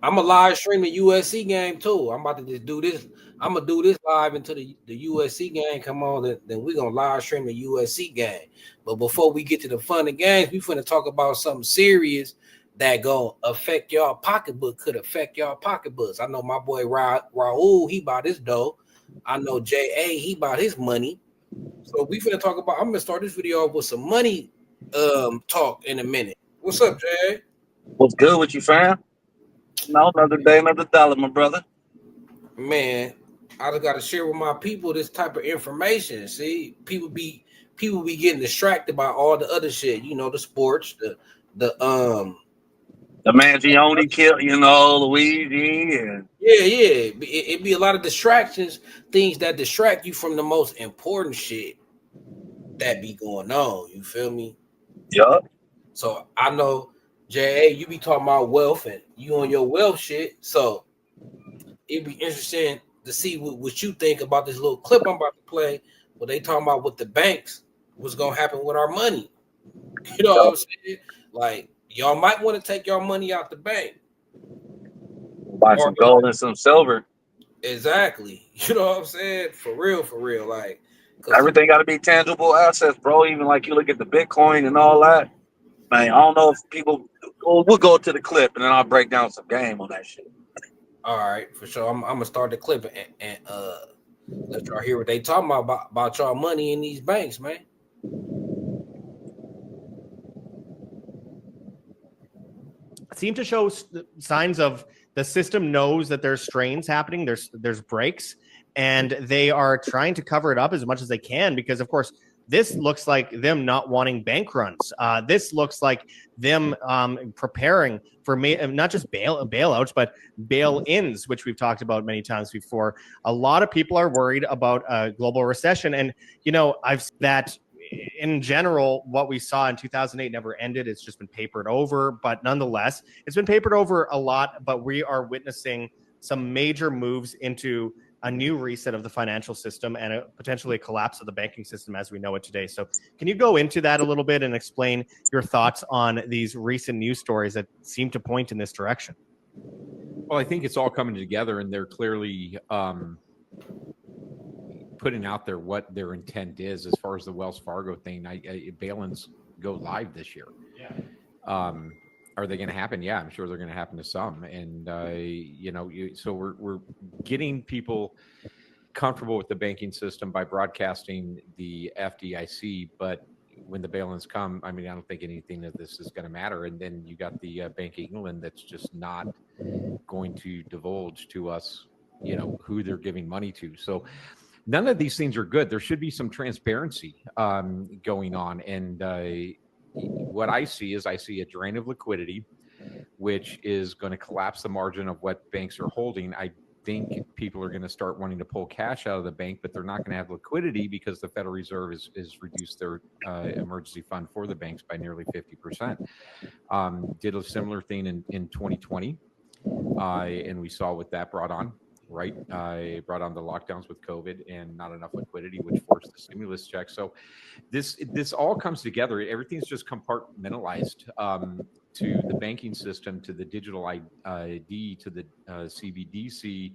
I'm a live stream the USC game too. I'm about to just do this. I'm gonna do this live until the USC game come on. Then we're gonna live stream the USC game. But before we get to the fun of games, we finna talk about something serious that gonna affect y'all pocketbook. Could affect y'all pocketbooks. I know my boy Raul, he bought his dough. I know JA, he bought his money. So we finna talk about. I'm gonna start this video off with some money talk in a minute. What's up, JA? What's good with you, fam? No, another day, another dollar, my brother. Man, I just got to share with my people this type of information. See, people be getting distracted by all the other shit. You know, the sports, the Mangione killed, Luigi, and yeah. It be a lot of distractions, things that distract you from the most important shit that be going on. You feel me? yup. So I know, JA, you be talking about wealth and you on your wealth shit. So it'd be interesting to see what you think about this little clip I'm about to play, where they talking about what the banks, what's gonna happen with our money. You know what I'm saying? Like, y'all might want to take your money out the bank. Buy some gold and some silver. Exactly. You know what I'm saying? For real. Like, Everything got to be tangible assets, bro. Even like you look at the Bitcoin and all that. Man, I don't know if people. We'll go to the clip and then I'll break down some game on that shit. All right, for sure. I'm gonna start the clip and let y'all hear what they talking about y'all money in these banks, man. Seem to show signs of the system knows that there's strains happening. There's breaks, and they are trying to cover it up as much as they can because, of course, this looks like them not wanting bank runs. This looks like them preparing for not just bailouts, but bail-ins, which we've talked about many times before. A lot of people are worried about a global recession, and I've said that. In general, what we saw in 2008 never ended. It's just been papered over, but nonetheless, it's been papered over a lot, but we are witnessing some major moves into a new reset of the financial system and potentially a collapse of the banking system as we know it today. So can you go into that a little bit and explain your thoughts on these recent news stories that seem to point in this direction? Well, I think it's all coming together, and they're clearly putting out there what their intent is as far as the Wells Fargo thing. Bail-ins go live this year. Yeah. Are they going to happen? Yeah, I'm sure they're going to happen to some. And so we're getting people comfortable with the banking system by broadcasting the FDIC. But when the bail-ins come, I mean, I don't think anything of this is going to matter. And then you got the Bank of England that's just not going to divulge to us, who they're giving money to. So none of these things are good. There should be some transparency going on. And what I see a drain of liquidity, which is going to collapse the margin of what banks are holding. I think people are going to start wanting to pull cash out of the bank, but they're not going to have liquidity because the Federal Reserve has reduced their emergency fund for the banks by nearly 50%. Did a similar thing in 2020, and we saw what that brought on. Right. Brought on the lockdowns with COVID and not enough liquidity, which forced the stimulus check. So this all comes together. Everything's just compartmentalized to the banking system, to the digital ID, to the CBDC.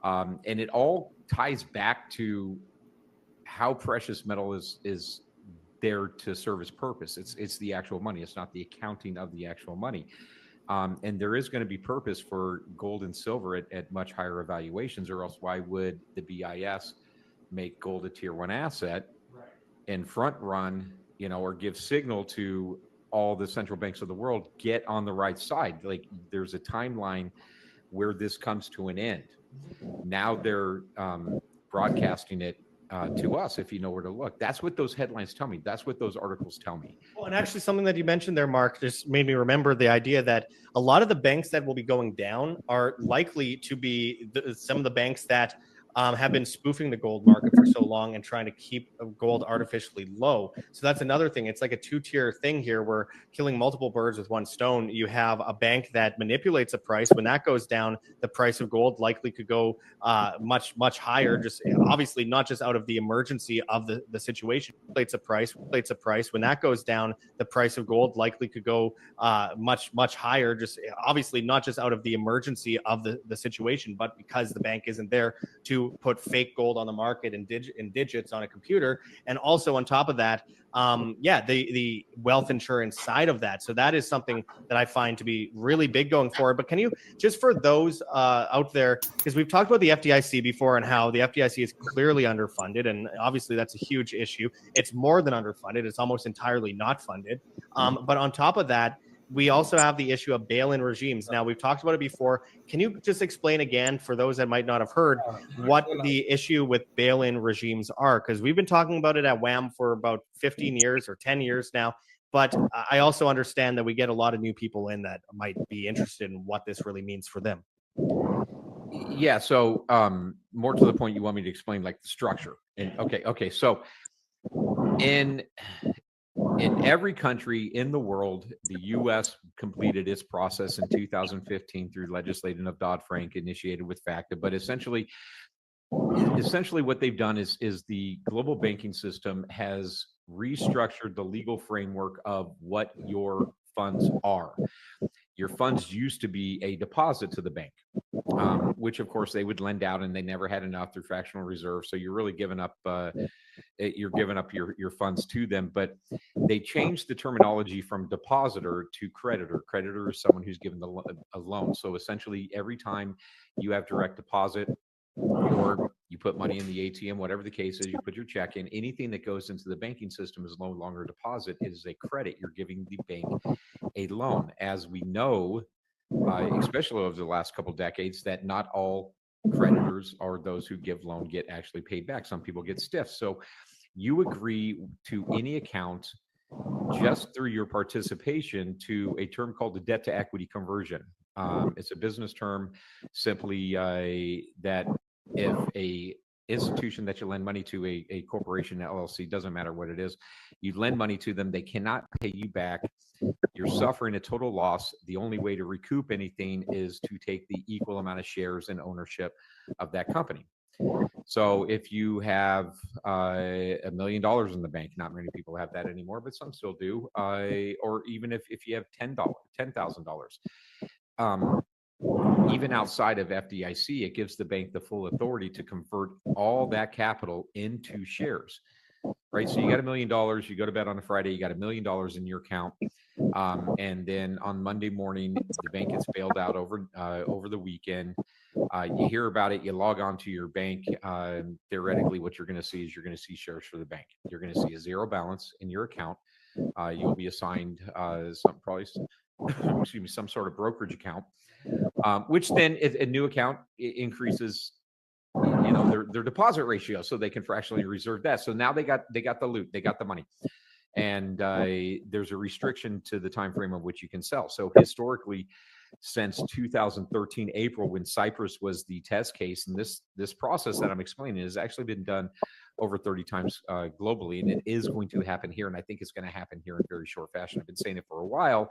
And it all ties back to how precious metal is there to serve its purpose. It's the actual money. It's not the accounting of the actual money. And there is going to be purpose for gold and silver at much higher evaluations, or else why would the BIS make gold a tier 1 asset and front run, or give signal to all the central banks of the world, get on the right side? Like, there's a timeline where this comes to an end. Now they're broadcasting it to us, if you know where to look. That's what those headlines tell me. That's what those articles tell me. Well, and actually something that you mentioned there, Mark, just made me remember the idea that a lot of the banks that will be going down are likely to be some of the banks that have been spoofing the gold market for so long and trying to keep gold artificially low. So that's another thing. It's like a two-tier thing here. We're killing multiple birds with one stone. You have a bank that manipulates a price. When that goes down, the price of gold likely could go much higher. Just obviously not just out of the emergency of the situation. Manipulates a price. When that goes down, the price of gold likely could go much higher. Just obviously not just out of the emergency of the situation, but because the bank isn't there to put fake gold on the market in digits on a computer. And also on top of that, the wealth insurance side of that. So that is something that I find to be really big going forward. But can you, just for those out there, because we've talked about the FDIC before and how the FDIC is clearly underfunded, and obviously that's a huge issue. It's more than underfunded. It's almost entirely not funded. But on top of that, we also have the issue of bail-in regimes. Now, we've talked about it before. Can you just explain again, for those that might not have heard, what the issue with bail-in regimes are? Because we've been talking about it at WHAM for about 15 years or 10 years now. But I also understand that we get a lot of new people in that might be interested in what this really means for them. Yeah. So more to the point, you want me to explain like the structure. And okay. So in every country in the world, the U.S. completed its process in 2015 through legislation of Dodd-Frank, initiated with FATCA. But essentially what they've done is the global banking system has restructured the legal framework of what your funds are. Your funds used to be a deposit to the bank, which of course they would lend out, and they never had enough through fractional reserve. So you're really giving up your funds to them. But they changed the terminology from depositor to creditor. Creditor is someone who's given a loan. So essentially, every time you have direct deposit, or you put money in the ATM, whatever the case is, you put your check in, anything that goes into the banking system is no longer a deposit. It is a credit. You're giving the bank a loan. As we know, especially over the last couple of decades, that not all creditors or those who give loan get actually paid back. Some people get stiff. So you agree to any account just through your participation to a term called the debt to equity conversion. It's a business term, simply that if a institution that you lend money to, a corporation, LLC, doesn't matter what it is, you lend money to them, they cannot pay you back. You're suffering a total loss. The only way to recoup anything is to take the equal amount of shares and ownership of that company. So if you have $1 million in the bank, not many people have that anymore, but some still do, or even if you have $10,000, even outside of FDIC, it gives the bank the full authority to convert all that capital into shares, right? So you got $1 million, you go to bed on a Friday, you got $1 million in your account. And then on Monday morning, the bank gets bailed out over the weekend. You hear about it, you log on to your bank. Theoretically, what you're going to see is you're going to see shares for the bank. You're going to see a zero balance in your account. You'll be assigned some sort of brokerage account, which then if a new account increases, their deposit ratio, so they can fractionally reserve that. So now they got the loot, they got the money, and there's a restriction to the time frame of which you can sell. So historically, since 2013 April, when Cyprus was the test case, and this process that I'm explaining has actually been done over 30 times globally, and it is going to happen here, and I think it's going to happen here in very short fashion. I've been saying it for a while,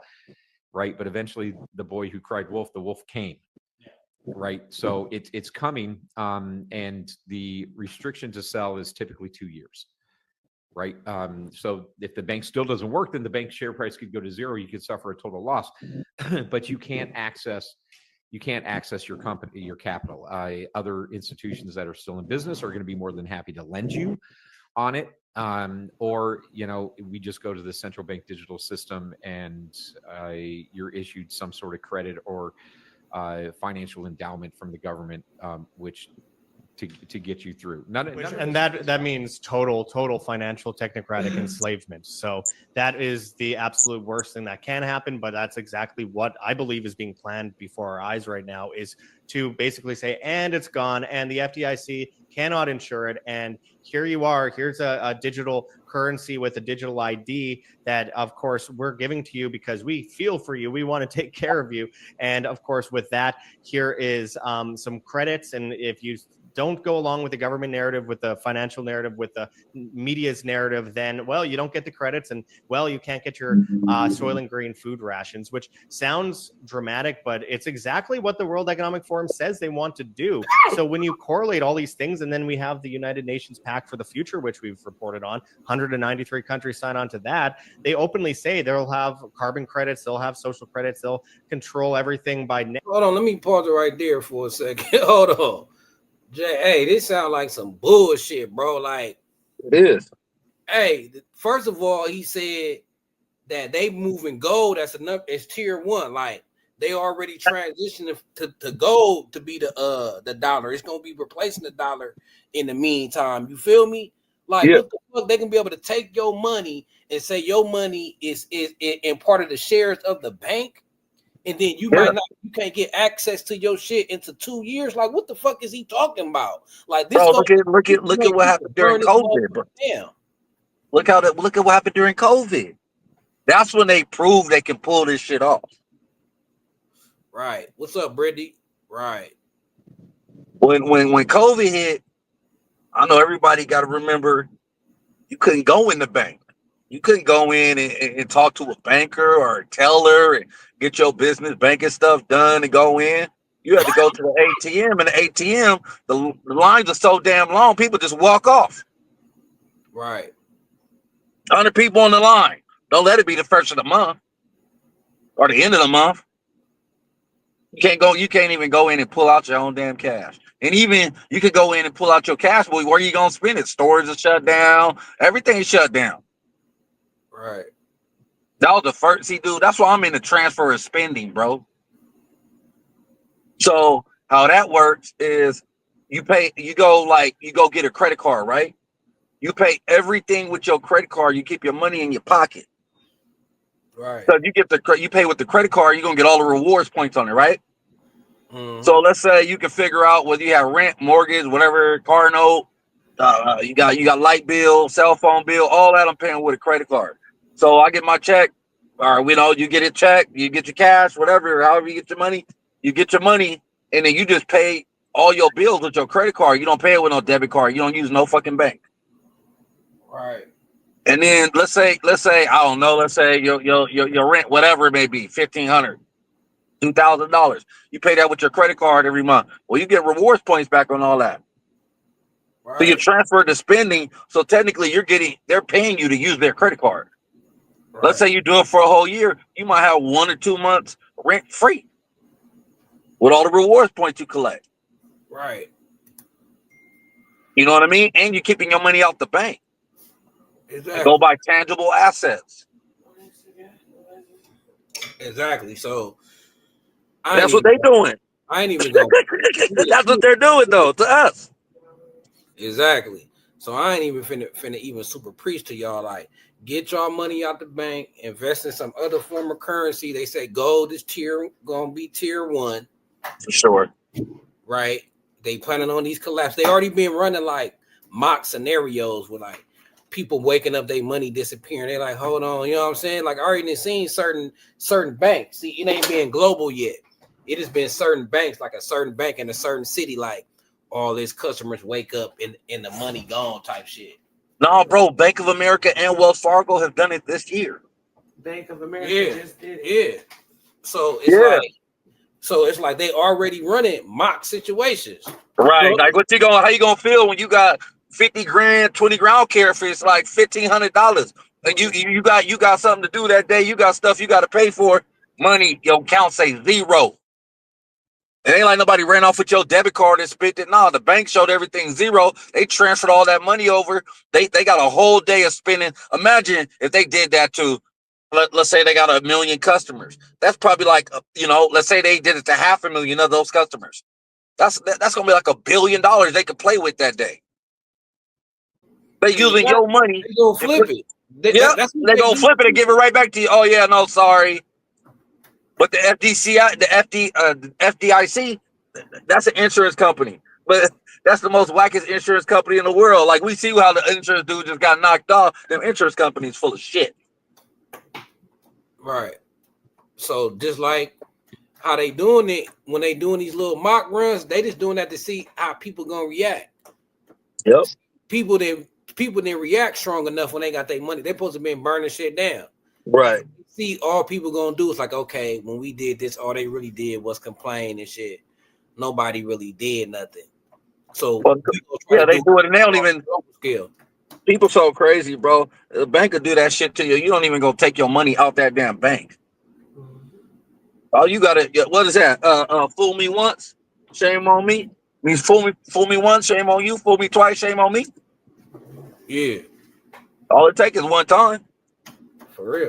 right? But eventually, the boy who cried wolf, the wolf came, right? So it's coming, and the restriction to sell is typically 2 years, right? So if the bank still doesn't work, then the bank share price could go to zero. You could suffer a total loss, but you can't access your company, your capital. Other institutions that are still in business are going to be more than happy to lend you on it. Or, we just go to the central bank digital system and you're issued some sort of credit or financial endowment from the government, which to get you through. That means total financial technocratic enslavement. So that is the absolute worst thing that can happen. But that's exactly what I believe is being planned before our eyes right now, is to basically say, and it's gone, and the FDIC cannot insure it. And here you are. Here's a digital currency with a digital ID that, of course, we're giving to you because we feel for you. We want to take care of you. And of course, with that, here is some credits. And if you don't go along with the government narrative, with the financial narrative, with the media's narrative, then, well, you don't get the credits and, well, you can't get your Soylent Green food rations, which sounds dramatic, but it's exactly what the World Economic Forum says they want to do. So when you correlate all these things, and then we have the United Nations Pact for the Future, which we've reported on, 193 countries sign on to that. They openly say they'll have carbon credits, they'll have social credits, they'll control everything by... Hold on, let me pause it right there for a second. Hold on. Jay, hey, this sounds like some bullshit, bro. Like, it is. Hey, first of all, he said that they moving gold. That's enough. It's tier 1. Like, they already transitioned to gold to be the dollar. It's gonna be replacing the dollar in the meantime. You feel me? Like, what the fuck? They can be able to take your money and say your money is in part of the shares of the bank, and then you can't get access to your shit into 2 years. Like, what the fuck is he talking about? Like, this. Bro, look at what happened during COVID, bro. Damn. Look at what happened during COVID. That's when they proved they can pull this shit off. Right. What's up, Brittany? Right. When COVID hit, I know everybody got to remember, you couldn't go in the bank. You couldn't go in and talk to a banker or a teller and get your business banking stuff done and go in. You had to go to the ATM, and the ATM, the lines are so damn long, people just walk off. Right. 100 people on the line. Don't let it be the first of the month or the end of the month. You can't even go in and pull out your own damn cash. And even you could go in and pull out your cash, but where are you gonna spend it? Stores are shut down, everything's shut down. Right. That was the first. See, dude, that's why I'm in the transfer of spending, bro. So how that works is you go get a credit card, right? You pay everything with your credit card. You keep your money in your pocket. Right. So if you pay with the credit card, you're gonna get all the rewards points on it, right? Mm-hmm. So let's say you can figure out whether you have rent, mortgage, whatever, car note, you got light bill, cell phone bill, all that I'm paying with a credit card. So I get my check, or you get a check, you get your cash, whatever, however you get your money, and then you just pay all your bills with your credit card. You don't pay it with no debit card. You don't use no fucking bank. Right. And then let's say I don't know, let's say your rent, whatever it may be, $1,500, $2,000. You pay that with your credit card every month. Well, you get rewards points back on all that. Right. So you transfer the spending. So technically they're paying you to use their credit card. Right. Let's say you do it for a whole year. You might have 1 or 2 months rent free with all the rewards points you collect. Right. You know what I mean? And you're keeping your money out the bank. Exactly. Go buy tangible assets. Exactly. So that's what they're doing. I ain't even going. That's what they're doing, though, to us. Exactly. So I ain't even finna even super preach to y'all. Like, get y'all money out the bank, invest in some other form of currency. They say gold is gonna be tier 1. For sure. Right. They planning on these collapse. They already been running like mock scenarios with like people waking up, their money disappearing. They like, hold on, you know what I'm saying? Like, I already seen certain banks. See, it ain't been global yet. It has been certain banks, like a certain bank in a certain city, like all its customers wake up and the money gone type shit. No, bro, Bank of America and Wells Fargo have done it this year. Bank of America just did it. Yeah. So it's like they already running mock situations. Right. So, like how you gonna feel when you got 50 grand, 20 grand? I don't care if it's like $1,500. And you got something to do that day, you got stuff you gotta pay for. Money, your account say 0. It ain't like nobody ran off with your debit card and spent it. No, the bank showed everything 0. They transferred all that money over. They got a whole day of spending. Imagine if they did that to, let's say they got 1 million customers. That's probably like, let's say they did it to 500,000 of those customers. That's gonna be like $1 billion they could play with that day. They using your money. They gonna flip it. They gonna flip it and give it right back to you. Oh yeah, no, sorry. But the FDIC, that's an insurance company. But that's the most wackest insurance company in the world. Like, we see how the insurance dude just got knocked off. Them insurance companies full of shit. Right. So just like how they doing it when they doing these little mock runs. They just doing that to see how people gonna react. Yep. People didn't react strong enough when they got their money. They supposed to be burning shit down. Right. See, all people gonna do is like, okay, when we did this, all they really did was complain and shit. Nobody really did nothing. So Well, yeah, they do it and they don't even scale. People so crazy, bro. The bank will do that shit to you. You don't even go take your money out that damn bank. Oh, you gotta. What is that? Fool me once, shame on me. Means fool me once, shame on you. Fool me twice, shame on me. Yeah. All it takes is one time. For real.